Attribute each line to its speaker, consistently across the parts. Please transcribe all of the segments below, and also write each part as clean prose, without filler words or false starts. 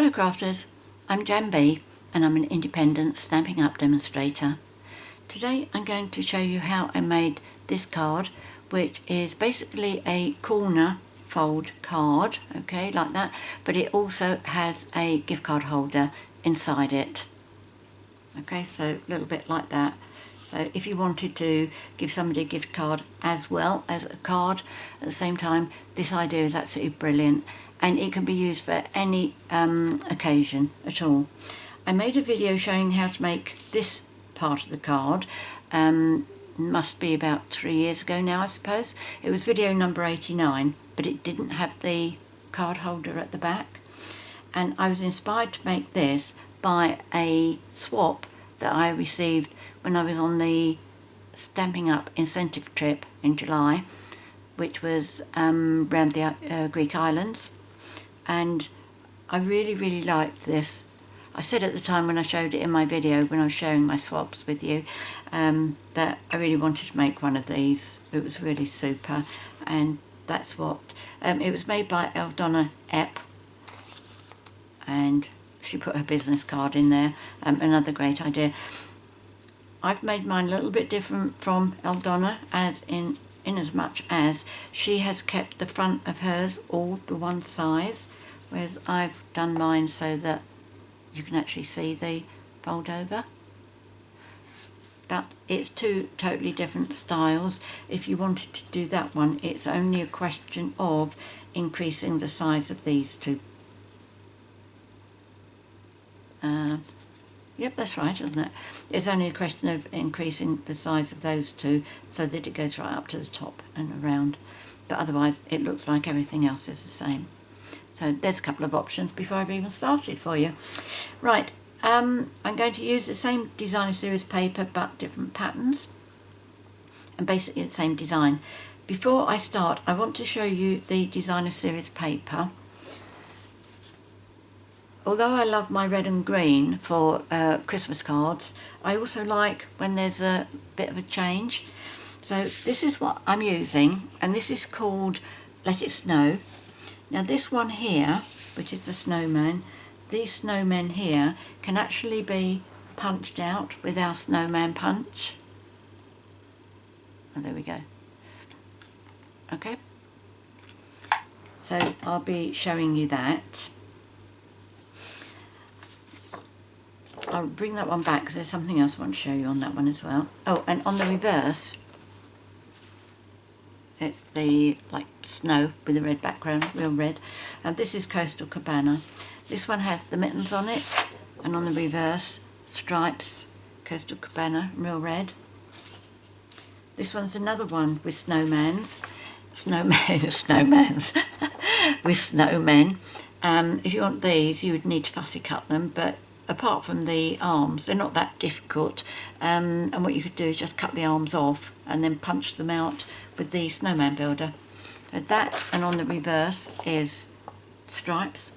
Speaker 1: Hello crafters, I'm JanB and I'm an independent Stampin' Up demonstrator. Today I'm going to show you how I made this card, which is basically a corner fold card, okay, like that, but it also has a gift card holder inside it. Okay, so a little bit like that. So if you wanted to give somebody a gift card as well as a card at the same time, this idea is absolutely brilliant. And it can be used for any occasion at all. I made a video showing how to make this part of the card. Must be about 3 years ago now, I suppose. It was video number 89, but it didn't have the card holder at the back. And I was inspired to make this by a swap that I received when I was on the Stampin' Up incentive trip in July, which was around the Greek islands. And I really liked this. I said at the time when I showed it in my video, when I was sharing my swaps with you, that I really wanted to make one of these. It was really super, and that's what, it was made by Eldonna Epp, and she put her business card in there, another great idea. I've made mine a little bit different from Eldonna, as in as much as she has kept the front of hers all the one size, whereas I've done mine so that you can actually see the fold over. But it's two totally different styles. If you wanted to do that one, it's only a question of increasing the size of these two. Yep, that's right, isn't it? It's only a question of increasing the size of those two so that it goes right up to the top and around. But otherwise, it looks like everything else is the same. So there's a couple of options before I've even started for you. Right, I'm going to use the same designer series paper but different patterns, and basically the same design. Before I start, I want to show you the designer series paper. Although I love my red and green for Christmas cards, I also like when there's a bit of a change. So this is what I'm using, and this is called Let It Snow. Now this one here, which is the snowman, these snowmen here can actually be punched out with our snowman punch. And there we go. Okay. So I'll be showing you that. I'll bring that one back because there's something else I want to show you on that one as well. Oh, and on the reverse, it's the like snow with a red background, real red. And this is Coastal Cabana. This one has the mittens on it, and on the reverse, stripes, Coastal Cabana, real red. This one's another one with snowmans, snowmans, with snowmen. If you want these, you would need to fussy cut them, but apart from the arms, they're not that difficult. And what you could do is just cut the arms off and then punch them out with the snowman builder. So that, and on the reverse is stripes.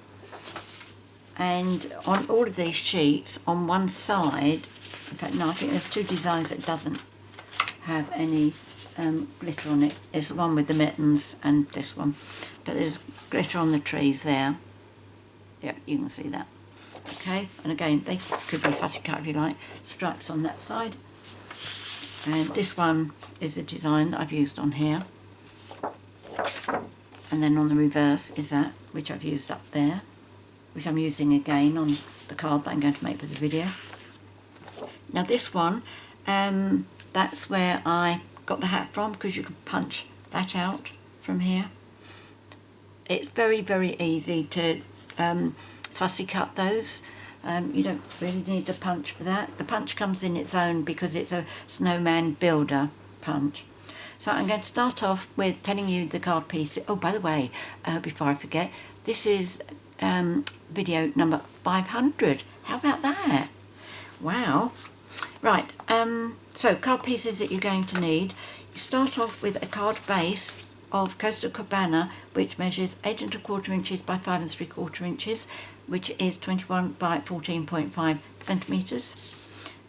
Speaker 1: And on all of these sheets, on one side, in fact no, I think there's two designs that doesn't have any glitter on it. It's the one with the mittens and this one. But there's glitter on the trees there. Yep, you can see that. Okay, and again, they could be fussy cut if you like. Stripes on that side. And this one is the design that I've used on here. And then on the reverse is that, which I've used up there, which I'm using again on the card that I'm going to make for the video. Now this one, that's where I got the hat from, because you can punch that out from here. It's very easy to fussy cut those. You don't really need a punch for that. The punch comes in its own because it's a snowman builder punch. So I'm going to start off with telling you the card piece. Oh, by the way, before I forget, this is video number 500. How about that? Wow. Right, so card pieces that you're going to need. You start off with a card base of Coastal Cabana, which measures 8 1/4 inches by 5 3/4 inches, which is 21 by 14.5 centimetres.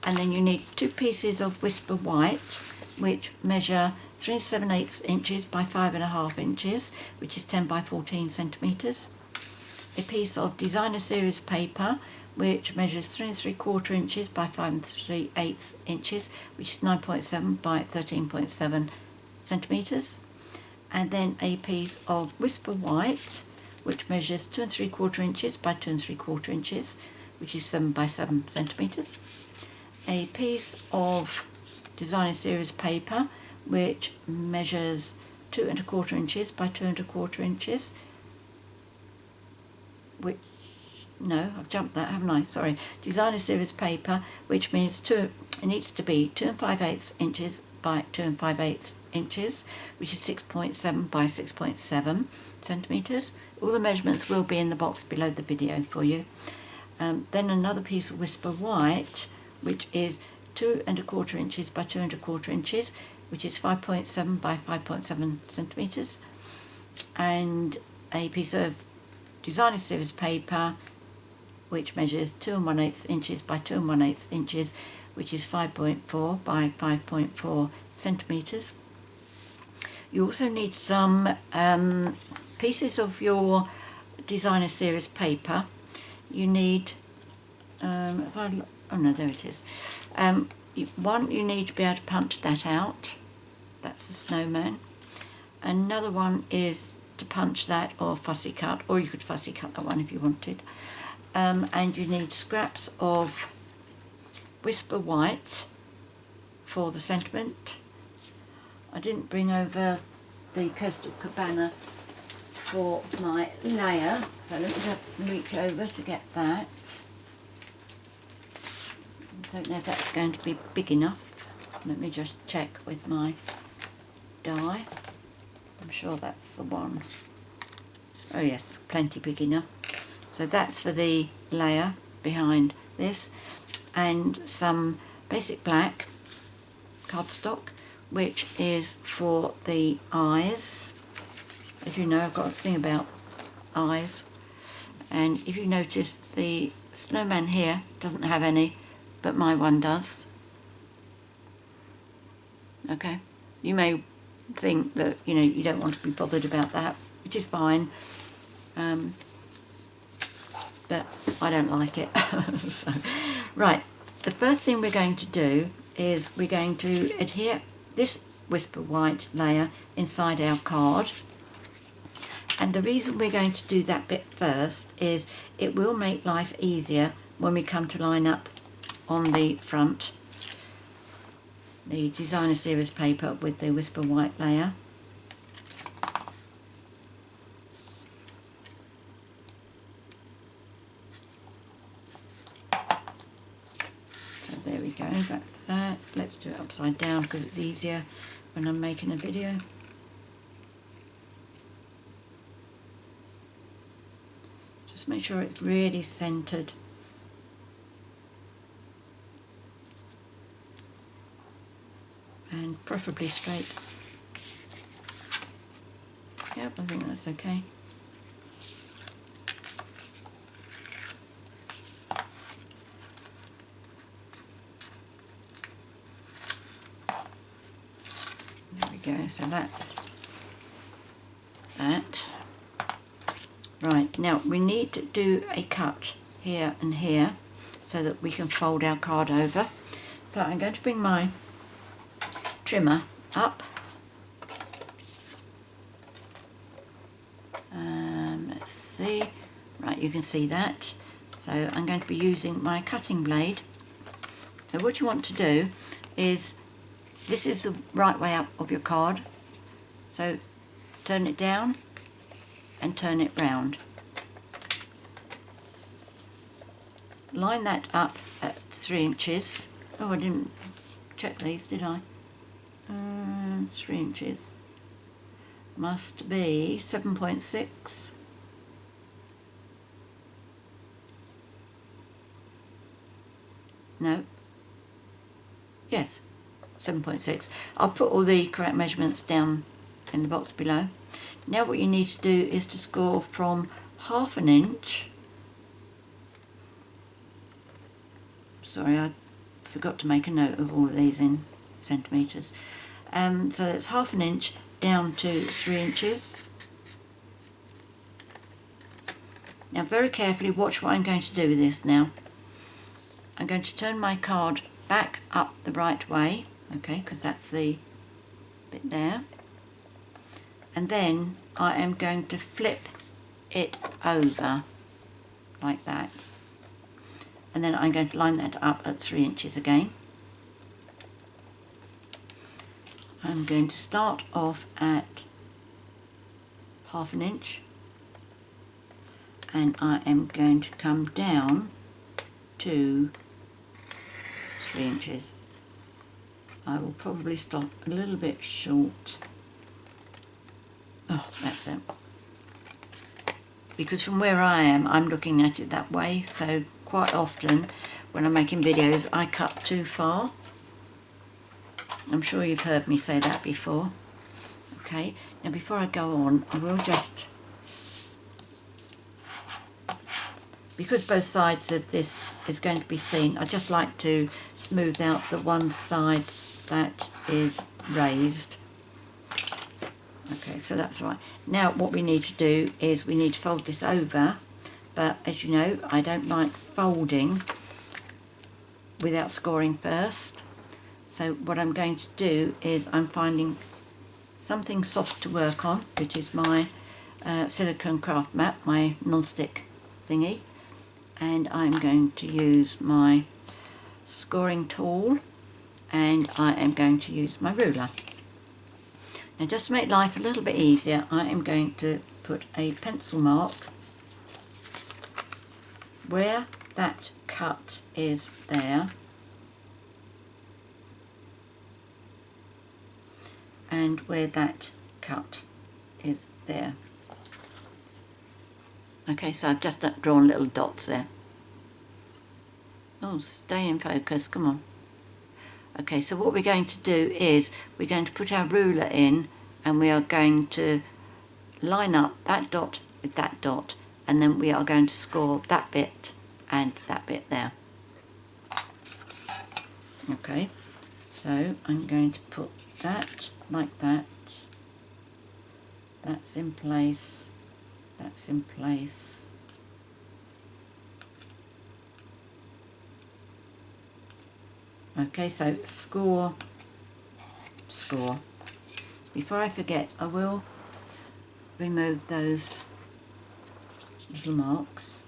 Speaker 1: And then you need 2 pieces of Whisper White, which measure 3 7/8 inches by 5 1/2 inches, which is 10 by 14 centimetres. a piece of designer series paper which measures 3 3/4 inches by 5 3/8 inches, which is 9.7 by 13.7 centimetres, and then a piece of Whisper White which measures 2 3/4 inches by 2 3/4 inches, which is 7 by 7 centimetres, a piece of designer series paper which measures 2 1/4 inches by 2 1/4 inches, which, no, I've jumped that, haven't I? Sorry. Designer series paper, which means it needs to be 2 5/8 inches by 2 5/8 inches, which is 6.7 by 6.7 centimetres. All the measurements will be in the box below the video for you. Then another piece of Whisper White, which is 2 1/4 inches by 2 1/4 inches, which is 5.7 by 5.7 centimetres, and a piece of designer series paper which measures 2 1/8 inches by 2 1/8 inches, which is 5.4 by 5.4 centimetres. You also need some pieces of your designer series paper. You need, oh no, there it is. One, you need to be able to punch that out. That's the snowman. Another one is to punch that or fussy cut, or you could fussy cut that one if you wanted. And you need scraps of Whisper White for the sentiment. I didn't bring over the Coastal Cabana for my layer, so let me just reach over to get that. I don't know if that's going to be big enough. Let me just check with my die. I'm sure that's the one. Oh yes, plenty big enough. So that's for the layer behind this, and some basic black cardstock, which is for the eyes. As you know, I've got a thing about eyes, and if you notice, the snowman here doesn't have any, but my one does. Okay, you may think that, you know, you don't want to be bothered about that, which is fine, but I don't like it. So, right, the first thing we're going to do is we're going to adhere this Whisper White layer inside our card, and the reason we're going to do that bit first is it will make life easier when we come to line up on the front the designer series paper with the Whisper White layer. So there we go, that's that. Let's do it upside down because it's easier when I'm making a video. Just make sure it's really centered. And preferably straight. Yep, I think that's okay. There we go, so that's that. Right, now we need to do a cut here and here so that we can fold our card over. So I'm going to bring my trimmer up. Let's see. Right, you can see that. So I'm going to be using my cutting blade. So what you want to do is, this is the right way up of your card. So turn it down and turn it round. Line that up at 3 inches. Oh, I didn't check these, did I? 3 inches must be 7.6. No, yes, 7.6. I'll put all the correct measurements down in the box below. Now what you need to do is to score from 1/2 inch. Sorry, I forgot to make a note of all of these in centimetres. So that's 1/2 inch down to 3 inches. Now very carefully watch what I'm going to do with this now. I'm going to turn my card back up the right way, okay, because that's the bit there. And then I am going to flip it over like that. And then I'm going to line that up at 3 inches again. I'm going to start off at 1/2 inch. And I am going to come down to 3 inches. I will probably stop a little bit short. Oh, that's it. Because from where I am, I'm looking at it that way, so quite often when I'm making videos I cut too far. I'm sure you've heard me say that before. Okay, now before I go on, I will just, because both sides of this is going to be seen, I just like to smooth out the one side that is raised. Okay, so that's right. Now what we need to do is we need to fold this over, but as you know, I don't like folding without scoring first. So what I'm going to do is I'm finding something soft to work on, which is my silicone craft mat, my non-stick thingy. And I'm going to use my scoring tool, and I am going to use my ruler. Now just to make life a little bit easier, I am going to put a pencil mark where that cut is there, and where that cut is there. Okay, so I've just drawn little dots there. Oh, stay in focus, come on. Okay, so what we're going to do is we're going to put our ruler in, and we are going to line up that dot with that dot, and then we are going to score that bit and that bit there. Okay, so I'm going to put that like that. That's in place. That's in place. Okay, so score. Before I forget, I will remove those little marks.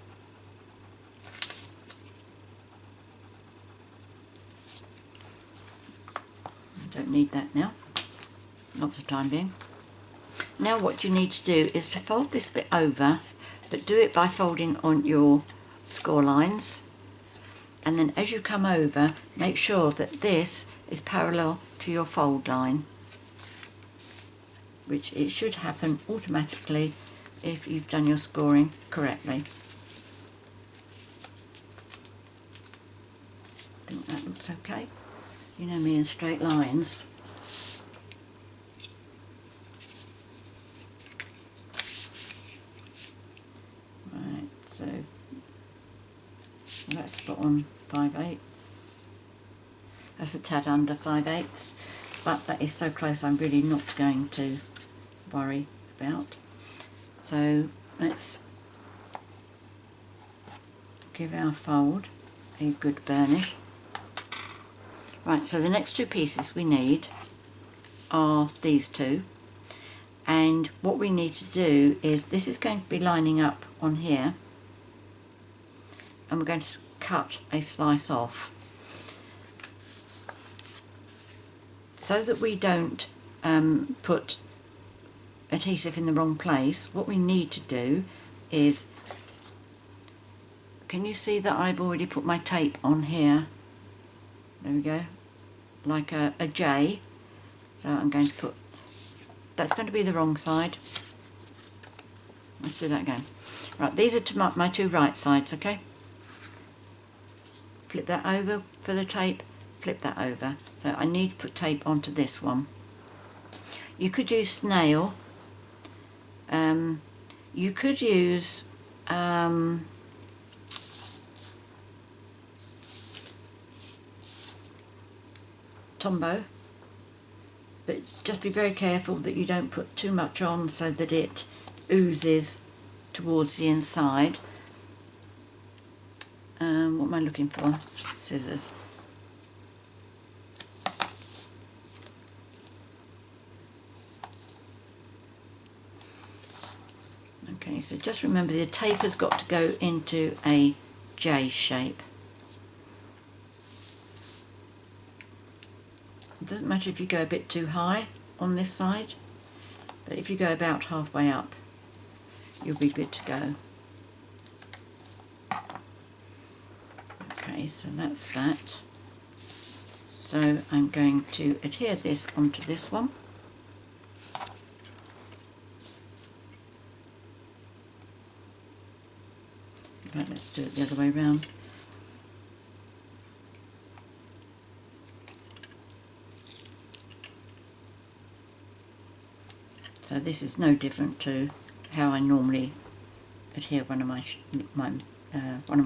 Speaker 1: I don't need that now, not for the time being. Now what you need to do is to fold this bit over, but do it by folding on your score lines, and then as you come over, make sure that this is parallel to your fold line, which it should happen automatically if you've done your scoring correctly. I think that looks okay. You know me and straight lines. Right, so let's spot on 5/8. That's a tad under 5/8, but that is so close I'm really not going to worry about. So let's give our fold a good burnish. Right, so the next two pieces we need are these two, and what we need to do is this is going to be lining up on here, and we're going to cut a slice off so that we don't put adhesive in the wrong place. What we need to do is, can you see that I've already put my tape on here? There we go, like a J. So I'm going to put, that's going to be the wrong side. Let's do that again. Right, these are to my two right sides, okay? Flip that over for the tape, flip that over. So I need to put tape onto this one. You could use snail. You could use Tombow, but just be very careful that you don't put too much on so that it oozes towards the inside. what am I looking for? Scissors. Okay, so just remember the taper's got to go into a J shape. It doesn't matter if you go a bit too high on this side, but if you go about halfway up, you'll be good to go. Okay, so that's that. So I'm going to adhere this onto this one. Right, let's do it the other way around. So this is no different to how I normally adhere one of my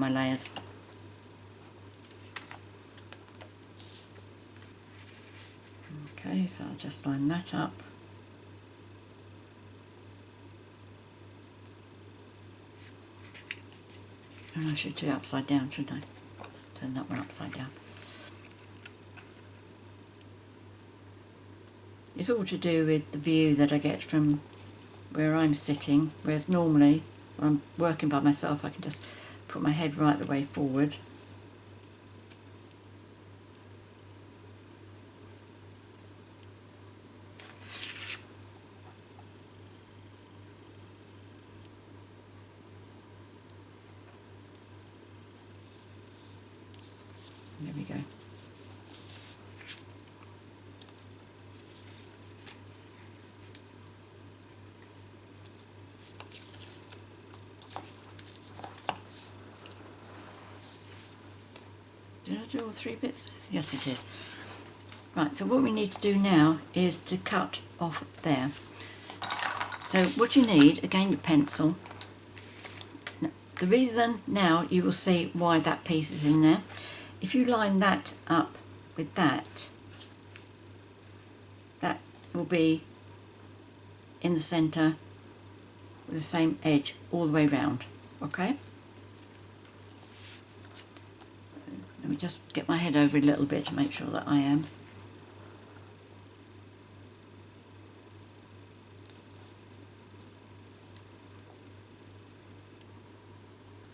Speaker 1: layers. Okay, so I'll just line that up. And I should do it upside down, shouldn't I? Turn that one upside down. It's all to do with the view that I get from where I'm sitting, whereas normally when I'm working by myself I can just put my head right the way forward. There we go. Did I do all three bits? Yes, I did. Right, so what we need to do now is to cut off there. So what you need, again, your pencil. The reason now you will see why that piece is in there. If you line that up with that, that will be in the centre with the same edge all the way round, okay? Let me just get my head over a little bit to make sure that I am.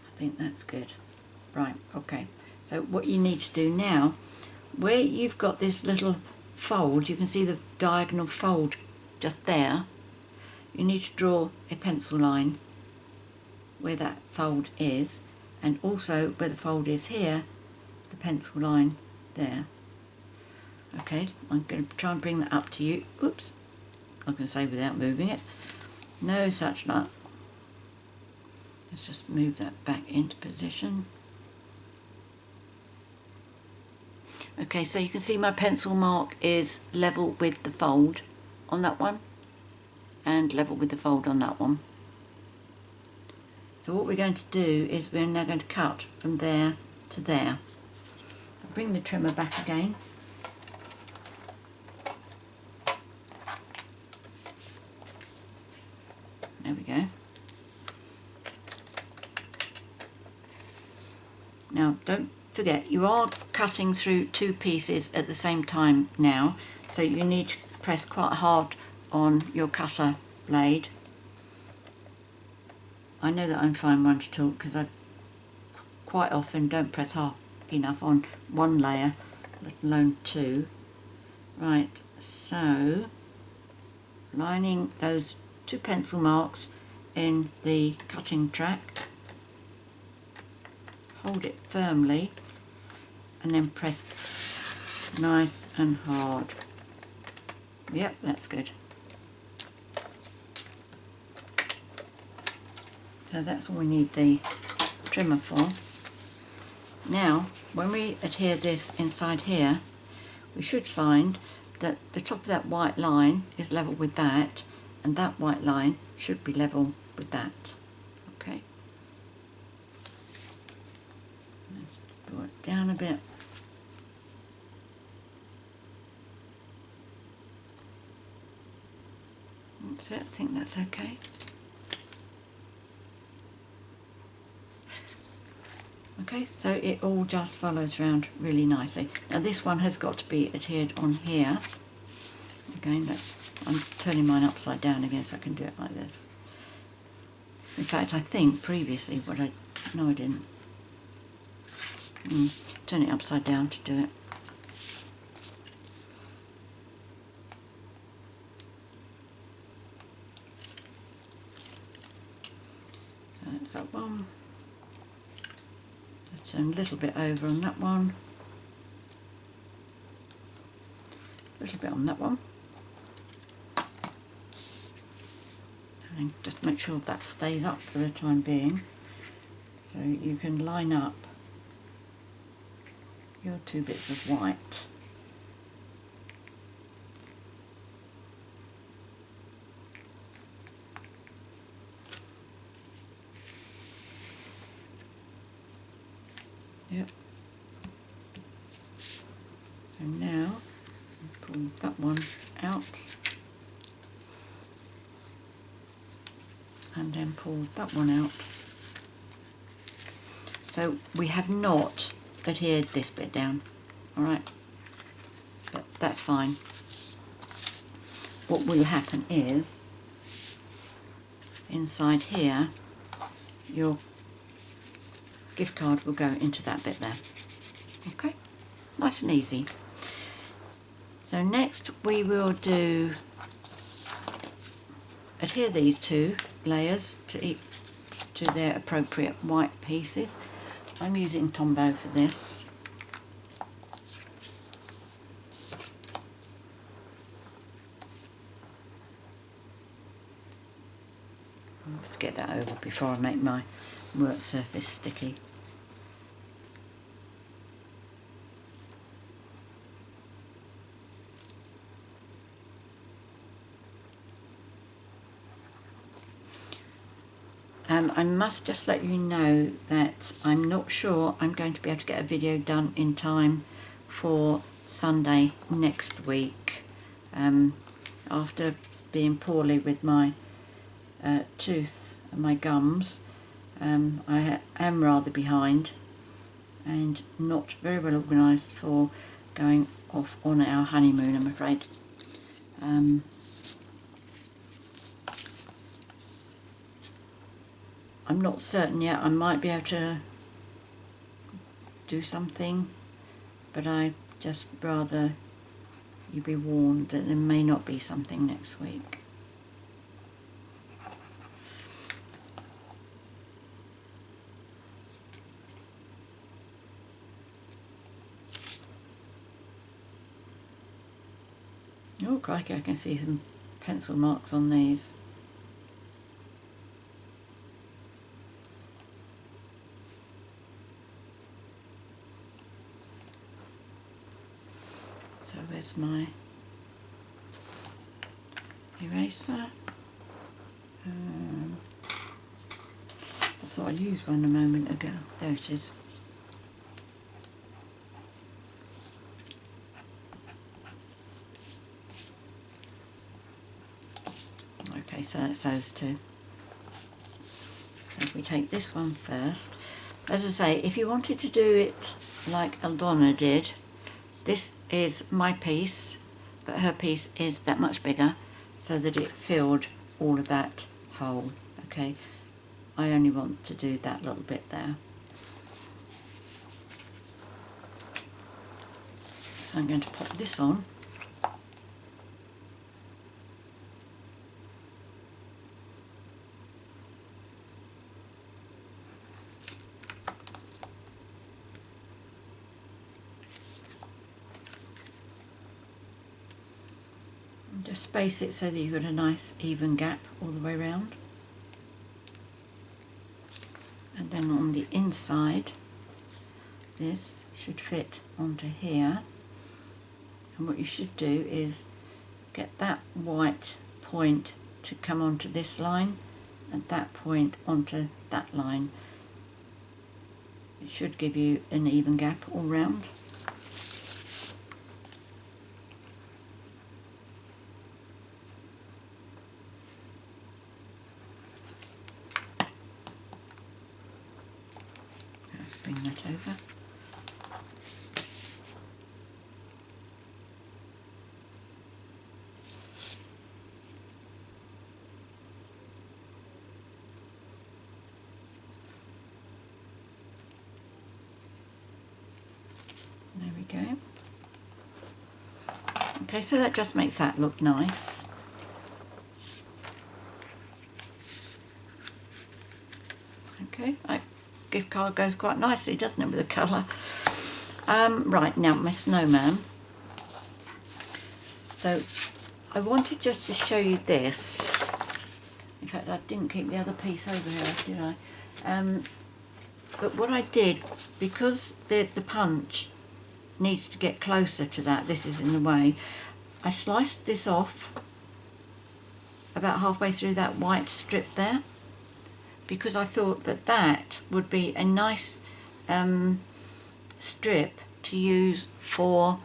Speaker 1: I think that's good. Right, okay. So what you need to do now, where you've got this little fold, you can see the diagonal fold just there, you need to draw a pencil line where that fold is, and also where the fold is here, the pencil line there. Okay, I'm going to try and bring that up to you. Oops, I can say without moving it. No such luck. Let's just move that back into position. Okay, so you can see my pencil mark is level with the fold on that one and level with the fold on that one. So what we're going to do is we're now going to cut from there to there. I'll bring the trimmer back again. There we go. Now don't forget, you are cutting through two pieces at the same time now, so you need to press quite hard on your cutter blade. I know that I'm fine one to talk because I quite often don't press hard enough on one layer, let alone two. Right, so lining those two pencil marks in the cutting track, hold it firmly and then press nice and hard. Yep, that's good. So that's all we need the trimmer for. Now, when we adhere this inside here, we should find that the top of that white line is level with that, and that white line should be level with that. Okay. Let's draw it down a bit. That's it, I think that's okay. Okay, so it all just follows around really nicely. Now this one has got to be adhered on here. Again, I'm turning mine upside down again so I can do it like this. In fact, I think previously no I didn't. Turn it upside down to do it. So that's that one. Let's turn a little bit over on that one. A little bit on that one. And just make sure that stays up for the time being. So you can line up your two bits of white. Yep. So now pull that one out and then pull that one out. So we have not adhered this bit down, alright, but that's fine. What will happen is, inside here, your gift card will go into that bit there. Okay, nice and easy. So next we will adhere these two layers to their appropriate white pieces. I'm using Tombow for this. Let's get that over before I make my work surface sticky. I must just let you know that I'm not sure I'm going to be able to get a video done in time for Sunday next week. After being poorly with my tooth and my gums, I am rather behind and not very well organised for going off on our honeymoon, I'm afraid. I'm not certain yet. I might be able to do something, but I just rather you be warned that there may not be something next week. Oh crikey, I can see some pencil marks on these. So where's my eraser? I thought I used one a moment ago. There it is. Okay, so that's those two. So if we take this one first, as I say, if you wanted to do it like Aldona did, this is my piece, but her piece is that much bigger, so that it filled all of that hole. Okay, I only want to do that little bit there. So I'm going to pop this on. Just space it so that you've got a nice even gap all the way around. And then on the inside, this should fit onto here. And what you should do is get that white point to come onto this line and that point onto that line. It should give you an even gap all round. Let's bring that over. There we go. Okay, so that just makes that look nice. Okay, that gift card goes quite nicely, doesn't it, with the colour? Right, now my snowman. So I wanted just to show you this. In fact, I didn't keep the other piece over here, did I? But what I did, because the punch needs to get closer to that, this is in the way, I sliced this off about halfway through that white strip there, because I thought that that would be a nice strip to use for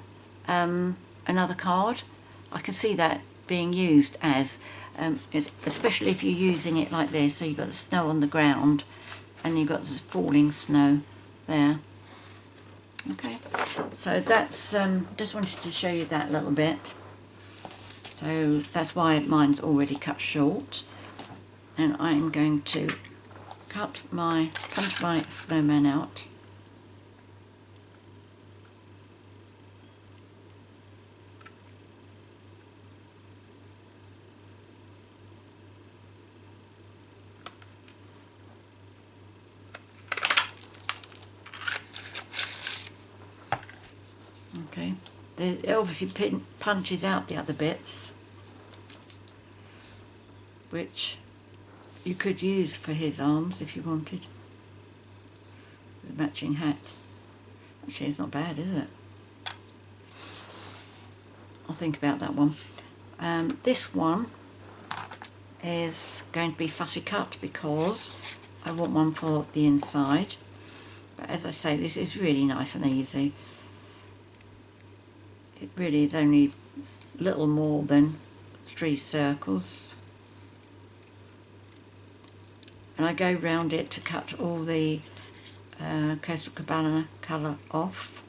Speaker 1: another card. I can see that being used as, especially if you're using it like this, so you've got the snow on the ground and you've got the falling snow there. Okay, so that's, just wanted to show you that a little bit. So that's why mine's already cut short, and I'm going to punch my snowman out. Okay, it obviously punches out the other bits, which you could use for his arms if you wanted. The matching hat. Actually, it's not bad, is it? I'll think about that one. This one is going to be fussy cut because I want one for the inside. But as I say, this is really nice and easy. It really is only little more than 3 circles. And I go round it to cut all the Coastal Cabana colour off.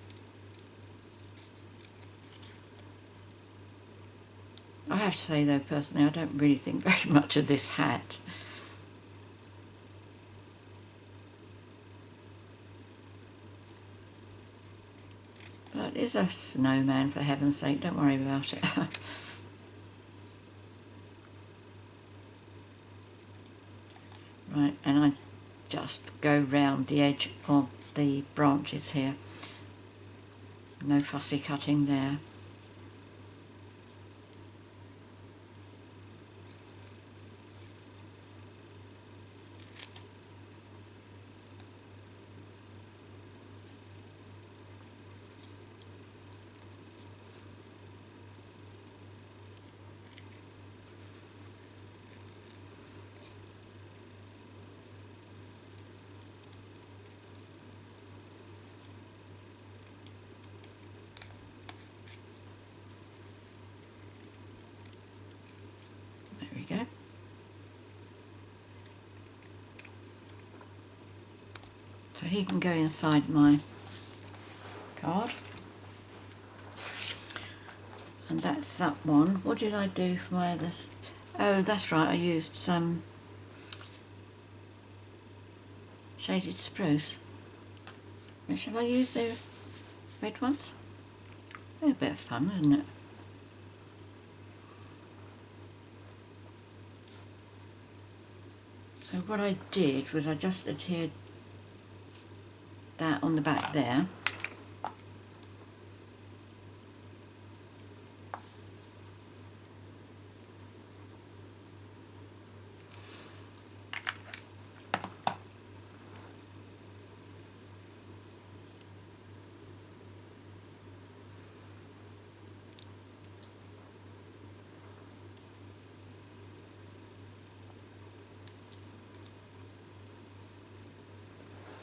Speaker 1: I have to say though, personally, I don't really think very much of this hat. But it is a snowman, for heaven's sake, don't worry about it. Right, and I just go round the edge of the branches here. No fussy cutting there. Go. So he can go inside my card, and that's that one. What did I do for my others? Oh, that's right, I used some shaded spruce. Shall I use the red ones? They're a bit of fun, isn't it? So what I did was I just adhered that on the back there.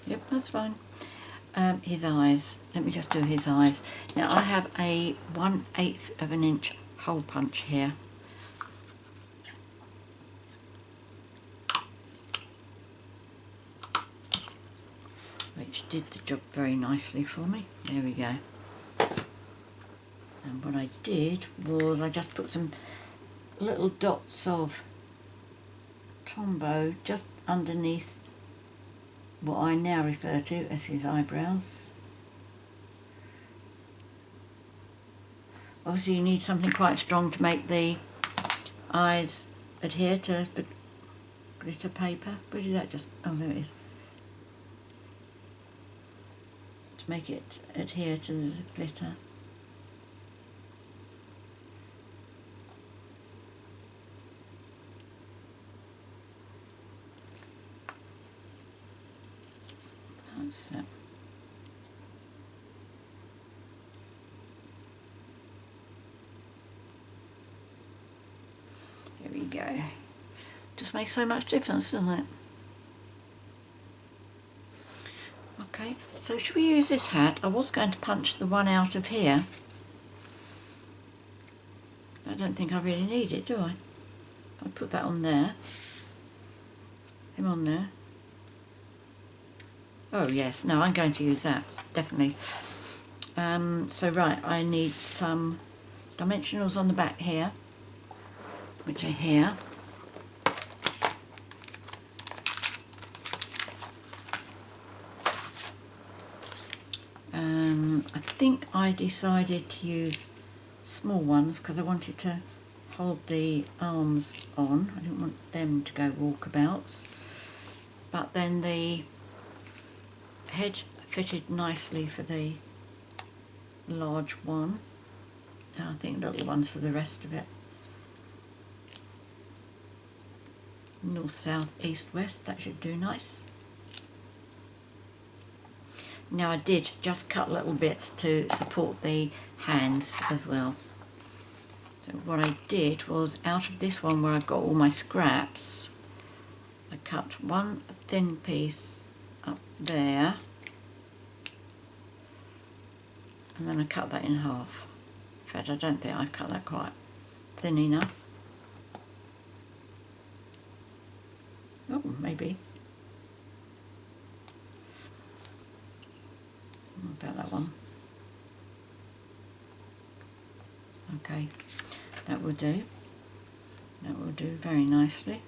Speaker 1: Yep, that's fine. His eyes. Let me just do his eyes. Now I have a 1/8 of an inch hole punch here. Which did the job very nicely for me. There we go. And what I did was I just put some little dots of Tombow just underneath what I now refer to as his eyebrows. Obviously you need something quite strong to make the eyes adhere to the glitter paper. Where did that just... oh, there it is. To make it adhere to the glitter. That's it. There we go. Just makes so much difference, doesn't it? Okay, so should we use this hat? I was going to punch the one out of here. I don't think I really need it, do I? I put that on there. Him on there. Oh yes, no, I'm going to use that, definitely. So right, I need some dimensionals on the back here, which are here. I think I decided to use small ones because I wanted to hold the arms on. I didn't want them to go walkabouts. But then the head fitted nicely for the large one. And I think little ones for the rest of it. North, south, east, west, that should do nice. Now I did just cut little bits to support the hands as well. So what I did was, out of this one where I've got all my scraps, I cut one thin piece up there, and then I cut that in half. In fact, I don't think I've cut that quite thin enough. Oh, maybe. What about that one? Okay, that will do. That will do very nicely.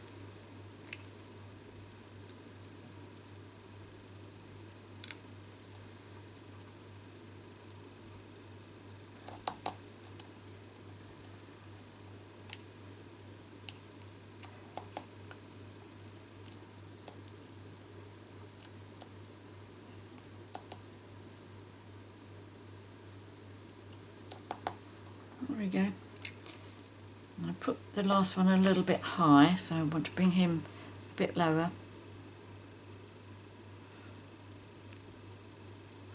Speaker 1: There we go. And I put the last one a little bit high, so I want to bring him a bit lower.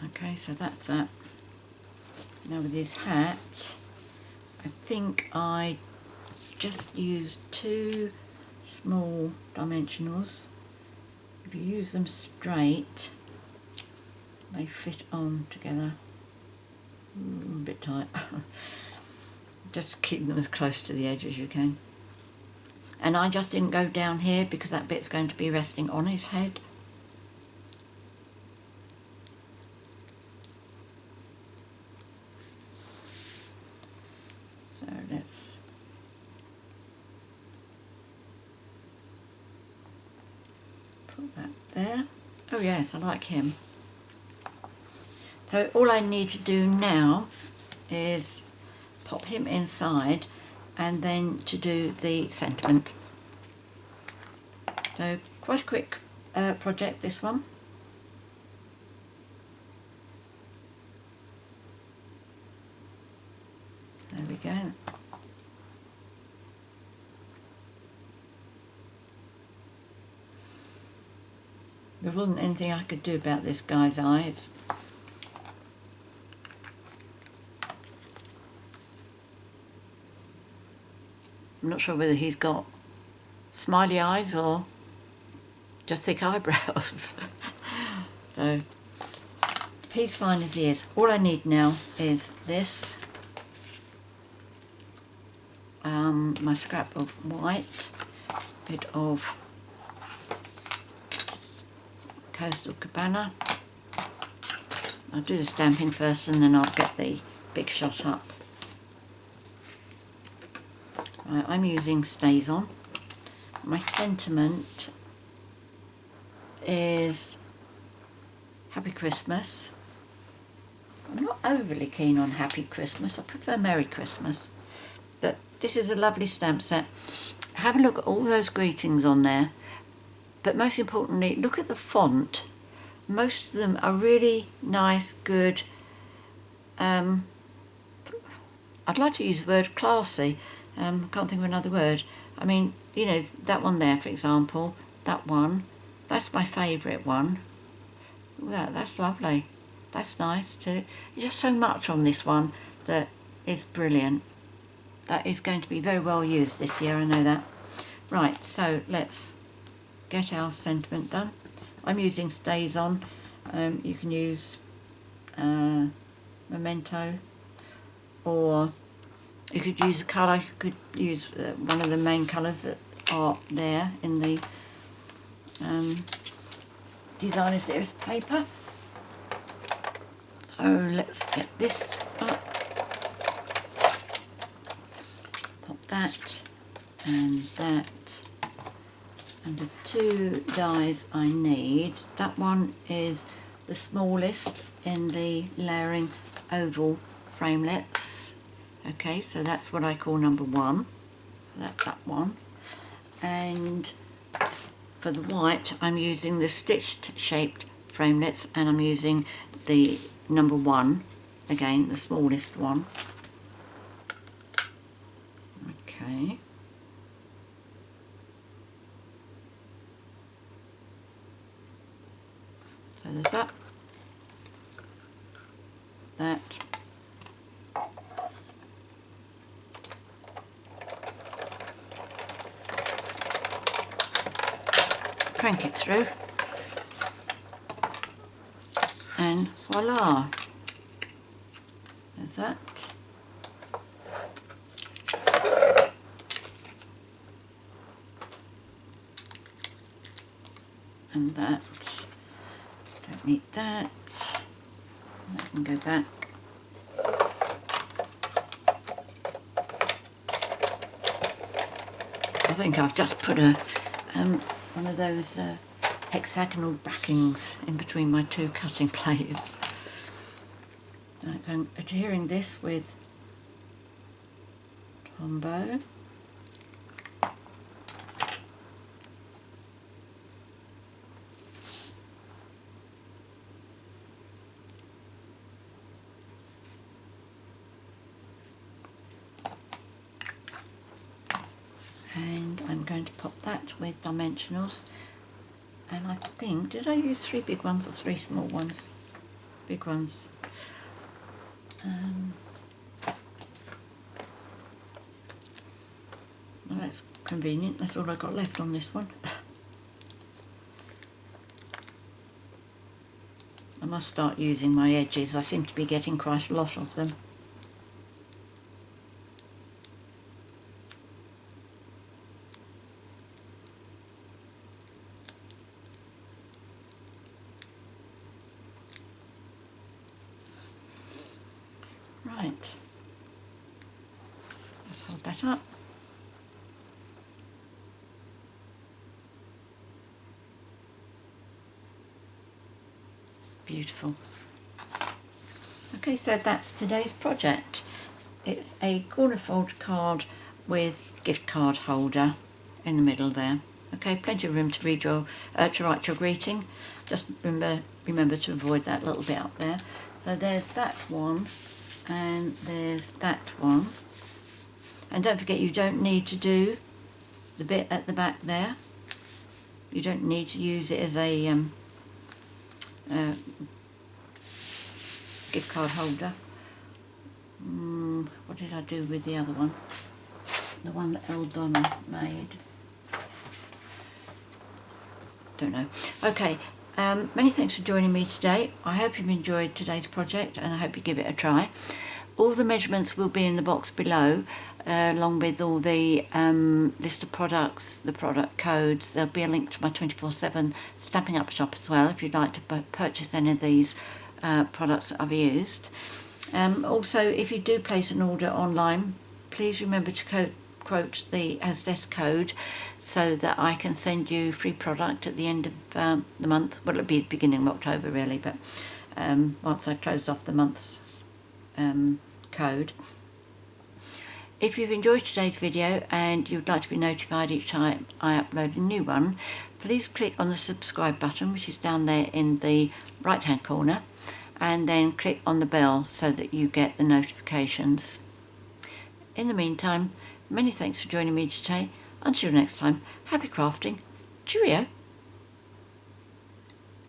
Speaker 1: Okay, so that's that. Now with his hat, I think I just used 2 small dimensionals. If you use them straight, they fit on together. A bit tight. Just keep them as close to the edge as you can. And I just didn't go down here because that bit's going to be resting on his head. So let's put that there. Oh yes, I like him. So all I need to do now is pop him inside and then to do the sentiment. So quite a quick project, this one. There we go. There wasn't anything I could do about this guy's eyes. I'm not sure whether he's got smiley eyes or just thick eyebrows. So he's fine as he is. All I need now is this, my scrap of white, bit of Coastal Cabana, I'll do the stamping first and then I'll get the big shot up. Right, I'm using Stays On. My sentiment is Happy Christmas. I'm not overly keen on Happy Christmas, I prefer Merry Christmas. But this is a lovely stamp set. Have a look at all those greetings on there, but most importantly, look at the font. Most of them are really nice, good. I'd like to use the word classy. Can't think of another word. I mean, you know, that one there, for example, that one, that's my favourite one. That's lovely. That's nice too. There's just so much on this one that is brilliant. That is going to be very well used this year, I know that. Right, so let's get our sentiment done. I'm using Stays On. You can use Memento, or you could use a colour. You could use one of the main colours that are there in the Designer Series paper. So let's get this up. Pop that and that. And the two dies I need, that one is the smallest in the layering oval framelets. Okay, so that's what I call number 1. That's that one. And for the white, I'm using the stitched shaped framelets, and I'm using the number 1, again, the smallest one. Okay. So there's that, crank it through, and voila, there's that. And that. Don't need that. That can go back. I think I've just put a one of those hexagonal backings in between my two cutting plates. Right, so I'm adhering this with Tombow. And I'm going to pop that with dimensionals, and I think, did I use 3 big ones or 3 small ones? Big ones. Well, that's convenient, that's all I've got left on this one. I must start using my edges, I seem to be getting quite a lot of them. Right, let's hold that up. Beautiful. Okay, so that's today's project. It's a corner fold card with gift card holder in the middle there. Okay, plenty of room to read your, to write your greeting. Just remember to avoid that little bit up there. So there's that one. And there's that one, and don't forget, you don't need to do the bit at the back there. You don't need to use it as a gift card holder. What did I do with the other one? The one that Eldonna made. Don't know. Okay. Many thanks for joining me today. I hope you've enjoyed today's project, and I hope you give it a try. All the measurements will be in the box below, along with all the list of products, the product codes. There'll be a link to my 24/7 Stampin' Up shop as well, if you'd like to purchase any of these products that I've used. Also, if you do place an order online, please remember to quote the HOSTESS code so that I can send you free product at the end of the month. Well, it'll be the beginning of October really, but once I close off the month's code. If you've enjoyed today's video and you'd like to be notified each time I upload a new one, please click on the subscribe button, which is down there in the right hand corner, and then click on the bell so that you get the notifications. In the meantime, many thanks for joining me today. Until next time, happy crafting. Cheerio.